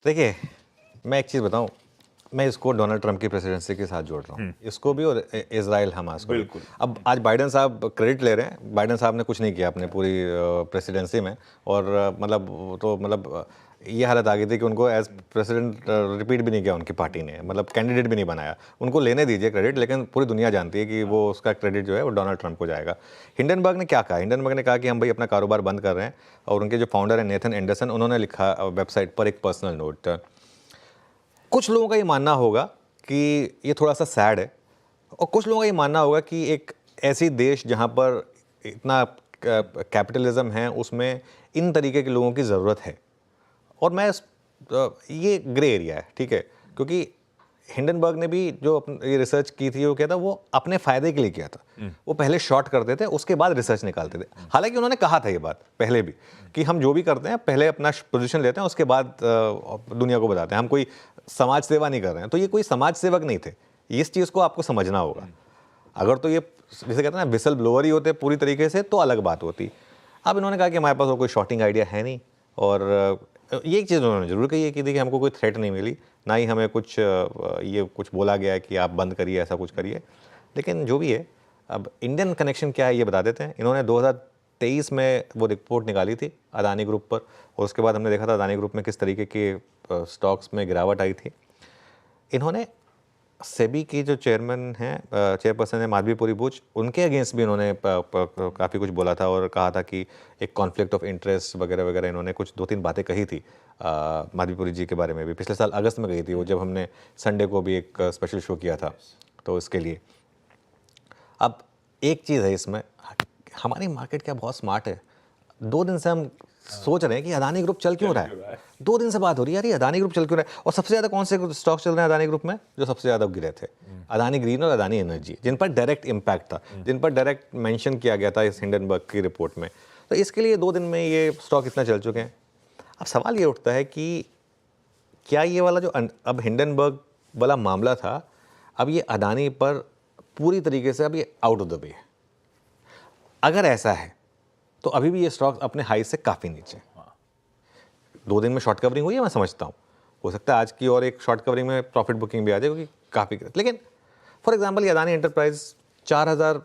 देखिए, मैं एक चीज़ बताऊँ, मैं इसको डोनाल्ड ट्रंप की प्रेसिडेंसी के साथ जोड़ रहा हूँ, इसको भी और इज़राइल हमास को भी। बिल्कुल। अब आज बाइडेन साहब क्रेडिट ले रहे हैं, बाइडेन साहब ने कुछ नहीं किया अपने पूरी प्रेसिडेंसी में और मतलब वो तो मतलब ये हालत आ गई थी कि उनको एज प्रेसिडेंट रिपीट भी नहीं किया उनकी पार्टी ने, मतलब कैंडिडेट भी नहीं बनाया। उनको लेने दीजिए क्रेडिट, लेकिन पूरी दुनिया जानती है कि वो उसका क्रेडिट जो है वो डोनाल्ड ट्रंप को जाएगा। हिंडनबर्ग ने क्या कहा? हिंडनबर्ग ने कहा कि हम भाई अपना कारोबार बंद कर रहे हैं और उनके जो फाउंडर है नेथन एंडरसन, उन्होंने लिखा वेबसाइट पर एक पर्सनल नोट। कुछ लोगों का ये मानना होगा कि ये थोड़ा सा सैड है और कुछ लोगों का ये मानना होगा कि एक ऐसी देश जहाँ पर इतना कैपिटलिज्म है उसमें इन तरीके के लोगों की ज़रूरत है। और ये ग्रे एरिया है, ठीक है, क्योंकि हिंडनबर्ग ने भी जो ये रिसर्च की थी वो क्या था, वो अपने फ़ायदे के लिए किया था। वो पहले शॉर्ट करते थे, उसके बाद रिसर्च निकालते थे। हालांकि उन्होंने कहा था ये बात पहले भी कि हम जो भी करते हैं पहले अपना पोजीशन लेते हैं, उसके बाद दुनिया को बताते हैं, हम कोई समाज सेवा नहीं कर रहे हैं। तो ये कोई समाज सेवक नहीं थे, इस चीज़ को आपको समझना होगा। अगर तो ये जैसे कहते हैं ना विसल ब्लोअर ही होते पूरी तरीके से तो अलग बात होती। अब इन्होंने कहा कि हमारे पास वो कोई शॉटिंग आइडिया है नहीं, और ये एक चीज़ उन्होंने ज़रूर कही है कि देखिए हमको कोई थ्रेट नहीं मिली, ना ही हमें कुछ ये कुछ बोला गया है कि आप बंद करिए, ऐसा कुछ करिए। लेकिन जो भी है, अब इंडियन कनेक्शन क्या है ये बता देते हैं। इन्होंने 2023 में वो रिपोर्ट निकाली थी अदानी ग्रुप पर, और उसके बाद हमने देखा था अदानी ग्रुप में किस तरीके के स्टॉक्स में गिरावट आई थी। इन्होंने सेबी की जो चेयरमैन हैं, चेयरपर्सन है माधवीपुरी बुच, उनके अगेंस्ट भी इन्होंने काफ़ी कुछ बोला था और कहा था कि एक कॉन्फ्लिक्ट ऑफ इंटरेस्ट वगैरह वगैरह, इन्होंने कुछ 2-3 बातें कही थी माधवीपुरी जी के बारे में भी। पिछले साल अगस्त में गई थी वो, जब हमने संडे को भी एक स्पेशल शो किया था तो इसके लिए। अब एक चीज़ है इसमें, हमारी मार्केट क्या बहुत स्मार्ट है। 2 दिन से हम सोच रहे हैं कि अदानी ग्रुप चल क्यों रहा है। 2 दिन से बात हो रही है यार, ये अदानी ग्रुप चल क्यों रहा है। और सबसे ज़्यादा कौन से स्टॉक चल रहे हैं अदानी ग्रुप में जो सबसे ज़्यादा गिरे थे? अदानी ग्रीन और अदानी एनर्जी, जिन पर डायरेक्ट इम्पैक्ट था, जिन पर डायरेक्ट मेंशन किया गया था इस हिंडनबर्ग की रिपोर्ट में। तो इसके लिए 2 दिन में ये स्टॉक इतना चल चुके हैं। अब सवाल ये उठता है कि क्या ये वाला जो अब हिंडनबर्ग वाला मामला था, अब ये अदानी पर पूरी तरीके से अब ये आउट ऑफ द वे है? अगर ऐसा है तो अभी भी ये स्टॉक अपने हाई से काफ़ी नीचे। 2 दिन में शॉर्ट कवरिंग हुई है, मैं समझता हूँ, हो सकता है आज की और एक शॉर्ट कवरिंग में प्रॉफिट बुकिंग भी आ जाए, क्योंकि काफ़ी। लेकिन फॉर एग्जांपल ये अदानी एंटरप्राइज 4,000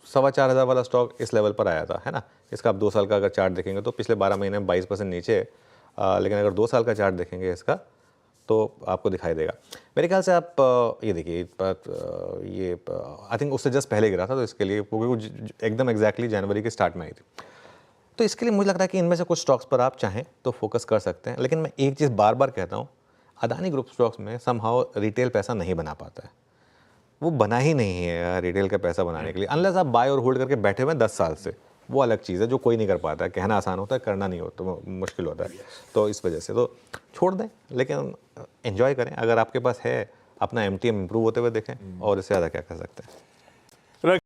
4,500 वाला स्टॉक इस लेवल पर आया था, है ना। इसका आप 2 साल का अगर चार्ट देखेंगे तो पिछले 12 महीने में 22% नीचे है। लेकिन अगर 2 साल का चार्ट देखेंगे इसका तो आपको दिखाई देगा। मेरे ख्याल से आप ये देखिए, ये आई थिंक उससे जस्ट पहले गिरा था, तो इसके लिए क्योंकि एकदम एग्जैक्टली जनवरी के स्टार्ट में आई थी। तो इसके लिए मुझे लग रहा है कि इनमें से कुछ स्टॉक्स पर आप चाहें तो फोकस कर सकते हैं। लेकिन मैं एक चीज़ बार बार कहता हूँ, अदानी ग्रुप स्टॉक्स में समहाउ रिटेल पैसा नहीं बना पाता है। वो बना ही नहीं है रिटेल का पैसा बनाने के लिए, अनलेस आप बाय और होल्ड करके बैठे हुए हैं 10 साल से, वो अलग चीज़ है जो कोई नहीं कर पाता है। कहना आसान होता है, करना नहीं होता, तो मुश्किल होता है। तो इस वजह से तो छोड़ दें, लेकिन एंजॉय करें। अगर आपके पास है, अपना MTM इम्प्रूव होते हुए देखें, और इससे ज़्यादा क्या कर सकते हैं।